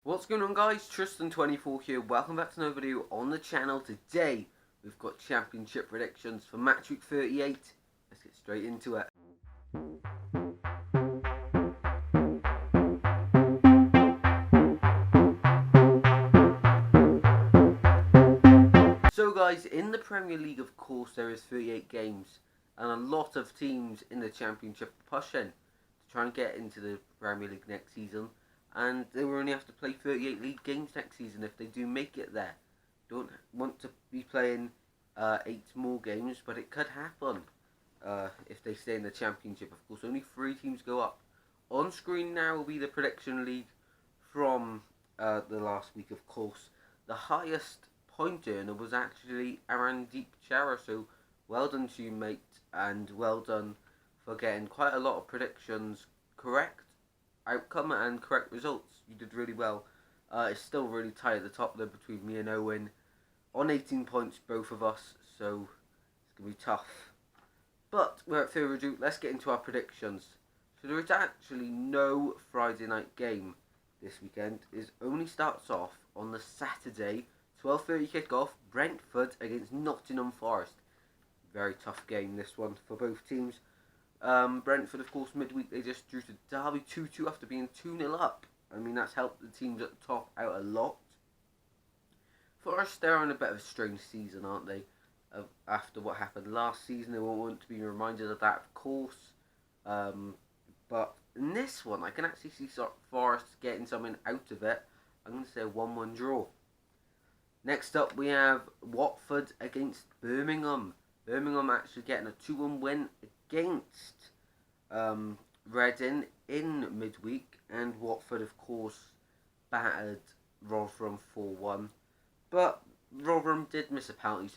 What's going on, guys? Tristan24 here. Welcome back to another video on the channel. Today we've got championship predictions for match week 38. Let's get straight into it. So guys, in the Premier League, of course, there is 38 games and a lot of teams in the championship are pushing to try and get into the Premier League next season. And they will only have to play 38 league games next season if they do make it there. Don't want to be playing 8 more games, but it could happen if they stay in the championship. Of course, only 3 teams go up. On screen now will be the prediction league from the last week, of course. The highest point earner was actually Arandeep Chara, so well done to you, mate, and well done for getting quite a lot of predictions correct. Outcome and correct results. You did really well. It's still really tight at the top there between me and Owen on 18 points, both of us, so it's going to be tough. But without further ado, let's get into our predictions. So there is actually no Friday night game this weekend. It only starts off on the Saturday, 12:30 kickoff, Brentford against Nottingham Forest. Very tough game, this one, for both teams. Brentford, of course, midweek they just drew to Derby 2-2 after being 2-0 up. I mean, that's helped the teams at the top out a lot. Forest, they're on a bit of a strange season, aren't they? After what happened last season, they won't want to be reminded of that, of course. But in this one, I can actually see Forest getting something out of it. I'm going to say a 1-1 draw. Next up, we have Watford against Birmingham. Birmingham actually getting a 2-1 win against Reading in midweek, and Watford, of course, battered Rotherham 4-1. But Rotherham did miss a penalty,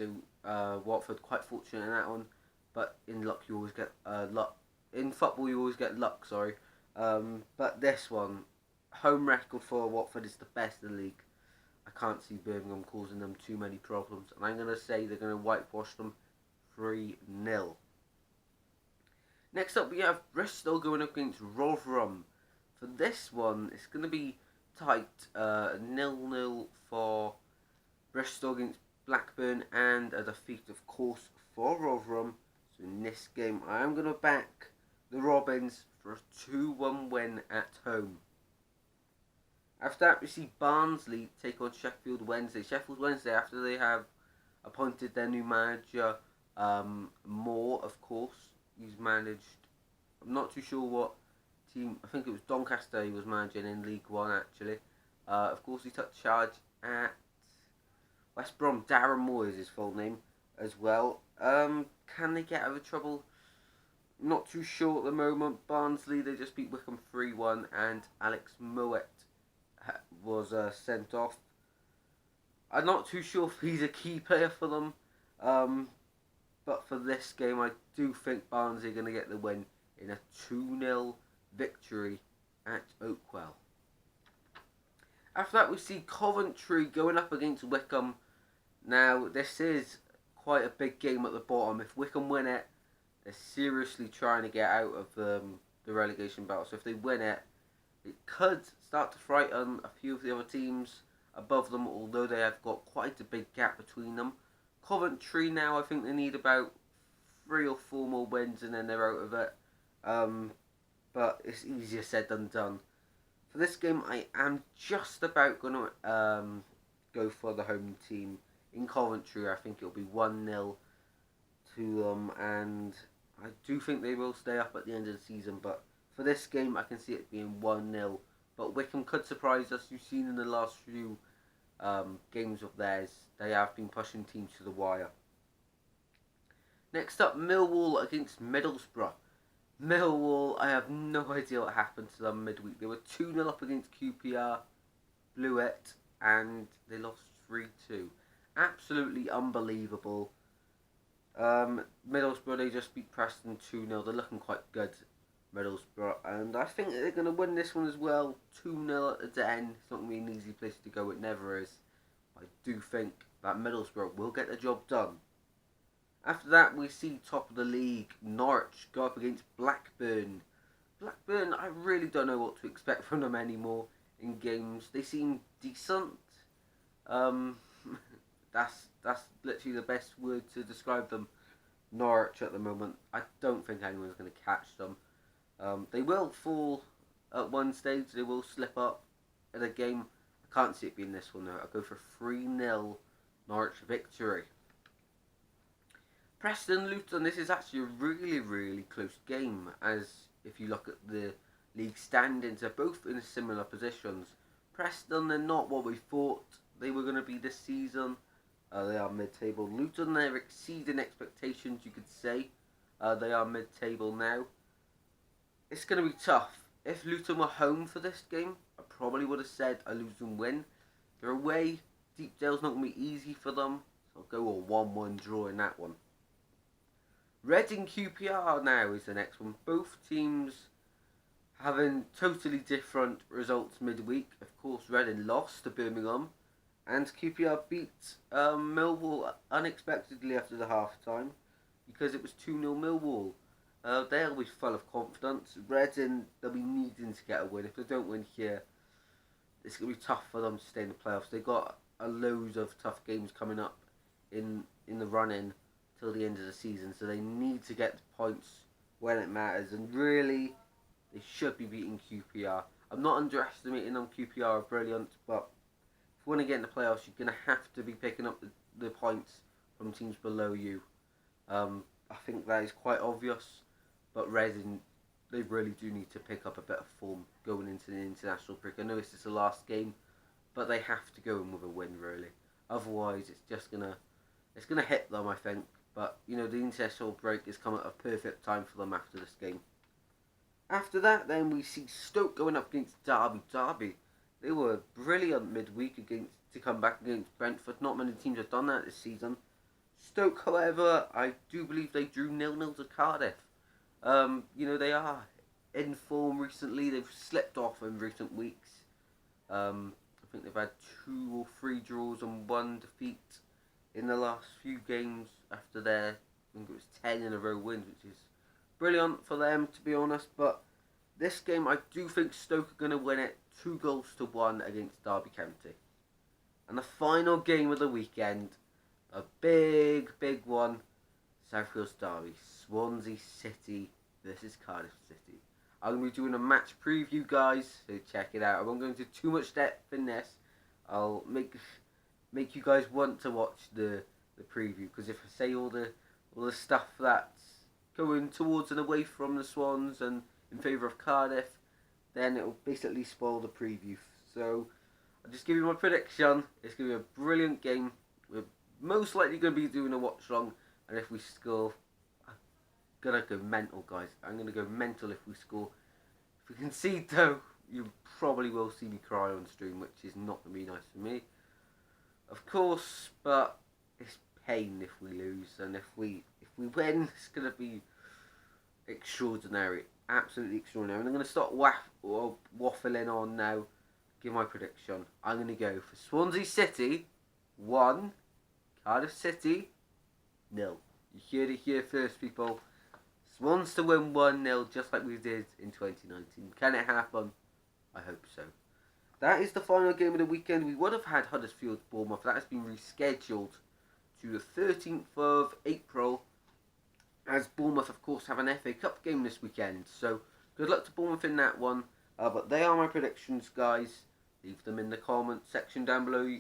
so Watford quite fortunate in that one. But in luck, you always get luck. In football, you always get luck. Sorry. But this one, home record for Watford is the best in the league. I can't see Birmingham causing them too many problems, and I'm going to say they're going to whitewash them 3-0. Next up, we have Bristol going up against Rotherham. For this one, it's going to be tight. 0-0 for Bristol against Blackburn, and a defeat, of course, for Rotherham. So in this game, I am going to back the Robins for a 2-1 win at home. After that, we see Barnsley take on Sheffield Wednesday. Sheffield Wednesday, after they have appointed their new manager, Moore, of course. He's managed, I'm not too sure what team, I think it was Doncaster he was managing in League One, actually. Of course, he took charge at West Brom. Darren Moore is his full name as well. Can they get out of trouble? Not too sure at the moment. Barnsley, they just beat Wycombe 3-1, and Alex Moet was sent off. I'm not too sure if he's a key player for them. But for this game, I do think Barnsley are going to get the win in a 2-0 victory at Oakwell. After that, we see Coventry going up against Wycombe. Now, this is quite a big game at the bottom. If Wycombe win it, they're seriously trying to get out of the relegation battle. So if they win it, it could start to frighten a few of the other teams above them, although they have got quite a big gap between them. Coventry now, I think they need about 3 or 4 more wins and then they're out of it. But it's easier said than done. For this game, I am just about going to go for the home team in Coventry. I think it'll be 1-0 to them, and I do think they will stay up at the end of the season. But for this game, I can see it being 1-0. But Wycombe could surprise us. You've seen in the last few games of theirs, they have been pushing teams to the wire. Next up, Millwall against Middlesbrough. Millwall, I have no idea what happened to them midweek. They were 2-0 up against QPR, blew it, and they lost 3-2. Absolutely unbelievable. Middlesbrough, they just beat Preston 2-0. They're looking quite good, Middlesbrough, and I think they're going to win this one as well. 2-0 at the end. It's not going to be an easy place to go. It never is. I do think that Middlesbrough will get the job done. After that, we see top of the league, Norwich go up against Blackburn. Blackburn, I really don't know what to expect from them anymore. in games. They seem decent. That's literally the best word to describe them. Norwich at the moment. I don't think anyone's going to catch them. They will fall at one stage. They will slip up in a game. I can't see it being this one though. I'll go for 3-0 Norwich victory. Preston Luton. This is actually a really, really close game, as if you look at the league standings, they're both in similar positions. Preston, they're not what we thought they were going to be this season. They are mid-table. Luton, they're exceeding expectations, you could say. They are mid-table now. It's going to be tough. If Luton were home for this game, I probably would have said a Luton win. They're away. Deepdale's not going to be easy for them. So I'll go a 1-1 draw in that one. Reading QPR now is the next one. Both teams having totally different results midweek. Of course, Reading lost to Birmingham, and QPR beat Millwall unexpectedly after the half-time because it was 2-0 Millwall. They'll be full of confidence. Reading, they'll be needing to get a win. If they don't win here, it's going to be tough for them to stay in the playoffs. They've got a load of tough games coming up in the run-in till the end of the season, so they need to get the points when it matters, and really they should be beating QPR. I'm not underestimating them. QPR are brilliant, but if you want to get in the playoffs, you're going to have to be picking up the points from teams below you. I think that is quite obvious, but Reading, they really do need to pick up a bit of form going into the international break. I know this is the last game, but they have to go in with a win, really. Otherwise, it's going to hit them, I think. But, you know, the international break is coming at a perfect time for them after this game. After that, then, we see Stoke going up against Derby. Derby, they were brilliant midweek to come back against Brentford. Not many teams have done that this season. Stoke, however, I do believe they drew 0-0 to Cardiff. You know, they are in form recently. They've slipped off in recent weeks. I think they've had 2 or 3 draws and 1 defeat in the last few games after their, I think it was 10 in a row wins, which is brilliant for them, to be honest. But this game, I do think Stoke are going to win it 2-1 against Derby County. And the final game of the weekend, a big, big one, South Wales Derby, Swansea City versus Cardiff City. I'm going to be doing a match preview, guys, so check it out. I won't go into too much depth in this. I'll make you guys want to watch the preview, because if I say all the stuff that's going towards and away from the Swans and in favour of Cardiff, then it'll basically spoil the preview. So I'll just give you my prediction. It's going to be a brilliant game. We're most likely going to be doing a watch long, and if we score, I'm going to go mental, guys. I'm going to go mental if we score. If we concede, though, you probably will see me cry on stream, which is not going to be nice for me, of course, but it's pain if we lose, and if we win, it's going to be extraordinary, absolutely extraordinary. And I'm going to start waffling on now, give my prediction. I'm going to go for Swansea City 1, Cardiff City 0. You heard it here first, people. Swans to win 1-0, just like we did in 2019. Can it happen? I hope so. That is the final game of the weekend. We would have had Huddersfield Bournemouth. That has been rescheduled to the 13th of April, as Bournemouth, of course, have an FA Cup game this weekend. So good luck to Bournemouth in that one. But they are my predictions, guys. Leave them in the comment section down below,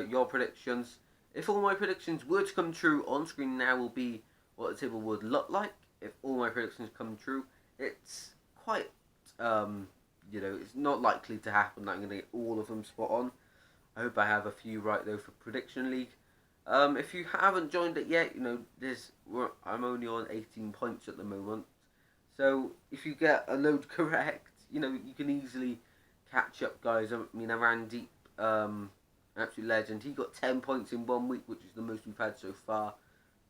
your predictions. If all my predictions were to come true, on screen now will be what the table would look like. If all my predictions come true, it's quite... you know, it's not likely to happen that I'm going to get all of them spot on. I hope I have a few right, though, for Prediction League. If you haven't joined it yet, you know, I'm only on 18 points at the moment. So, if you get a load correct, you know, you can easily catch up, guys. I mean, I ran deep, absolute legend. He got 10 points in 1 week, which is the most we've had so far.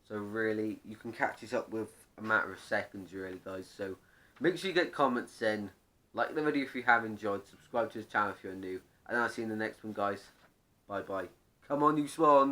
So, really, you can catch us up with a matter of seconds, really, guys. So, make sure you get comments in. Like the video if you have enjoyed, subscribe to the channel if you're new, and I'll see you in the next one, guys. Bye bye. Come on, you swans.